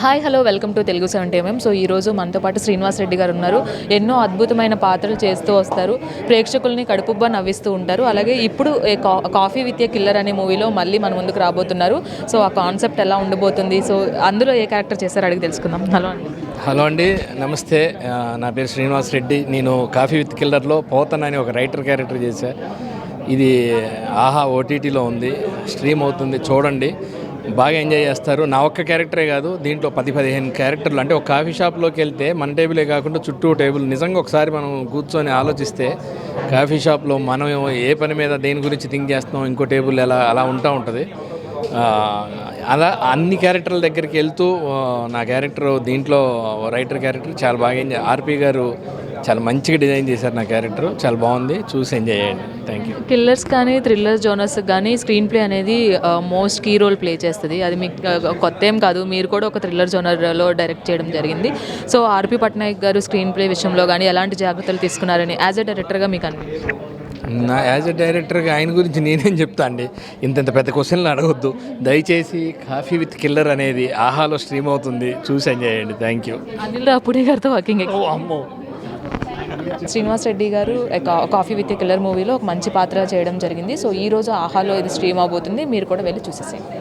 Hi hello welcome to Telugu 70mm. So ఈరోజు మనతో పాటు శ్రీనివాస్ రెడ్డి గారు ఉన్నారు. ఎన్నో అద్భుతమైన పాత్రలు చేస్తూ వస్తారు, ప్రేక్షకుల్ని కడుపుబ్బా నవ్విస్తూ ఉంటారు. అలాగే ఇప్పుడు కాఫీ విత్ ఏ కిల్లర్ అనే మూవీలో మళ్ళీ మన ముందుకు రాబోతున్నారు. సో ఆ కాన్సెప్ట్ ఎలా ఉండబోతుంది, సో అందులో ఏ క్యారెక్టర్ చేశారో అడిగి తెలుసుకుందాం. హలో అండి, నమస్తే. నా పేరు శ్రీనివాస్ రెడ్డి. నేను కాఫీ విత్ కిల్లర్లో పోతన్ అని ఒక రైటర్ క్యారెక్టర్ చేశా. ఇది ఆహా ఓటీటీలో ఉంది, స్ట్రీమ్ అవుతుంది, చూడండి, బాగా ఎంజాయ్ చేస్తారు. నా ఒక్క క్యారెక్టరే కాదు, దీంట్లో 10-15 క్యారెక్టర్లు. అంటే ఒక కాఫీ షాప్లోకి వెళ్తే మన టేబులే కాకుండా చుట్టూ టేబుల్, నిజంగా ఒకసారి మనం కూర్చొని ఆలోచిస్తే కాఫీ షాప్లో మనం ఏ పని మీద దేని గురించి థింక్ చేస్తున్నాం, ఇంకో టేబుల్ అలా ఉంటా ఉంటుంది. అలా అన్ని క్యారెక్టర్ల దగ్గరికి వెళ్తూ నా క్యారెక్టర్ దీంట్లో రైటర్ క్యారెక్టర్ చాలా బాగా ఎంజాయ్. ఆర్పి గారు చాలా మంచిగా డిజైన్ చేశారు. నా క్యారెక్టర్ చాలా బాగుంది, చూసి ఎంజాయ్ చేయండి. Thank you. కిల్లర్స్ కానీ థ్రిల్లర్ జోనర్స్ కానీ స్క్రీన్ ప్లే అనేది మోస్ట్ కీ రోల్ ప్లే చేస్తుంది. అది మీకు కొత్త ఏం కాదు, మీరు కూడా ఒక థ్రిల్లర్ జోనర్లో డైరెక్ట్ చేయడం జరిగింది. సో ఆర్పి పట్నాయక్ గారు స్క్రీన్ ప్లే విషయంలో కానీ ఎలాంటి జాగ్రత్తలు తీసుకున్నారని యాజ్ ఎ డైరెక్టర్గా మీకు అనిపించింది? యాజ్ ఎ డైరెక్టర్గా ఆయన గురించి నేనేం చెప్తా అండి, ఇంత పెద్ద క్వశ్చన్లు అడగొద్దు దయచేసి. కాఫీ విత్ కిల్లర్ అనేది ఆహాలో స్ట్రీమ్ అవుతుంది, చూసి ఎంజాయ్ చేయండి. Thank you. అనిల్ రాపుడి గారితో వర్కింగ్. అమ్మో. శ్రీనివాస్ రెడ్డి గారు కాఫీ విత్ కిల్లర్ మూవీలో ఒక మంచి పాత్ర చేయడం జరిగింది. సో ఈరోజు ఆహాలో ఇది స్ట్రీమ్ అవబోతుంది, మీరు కూడా వెళ్ళి చూసేసేయండి.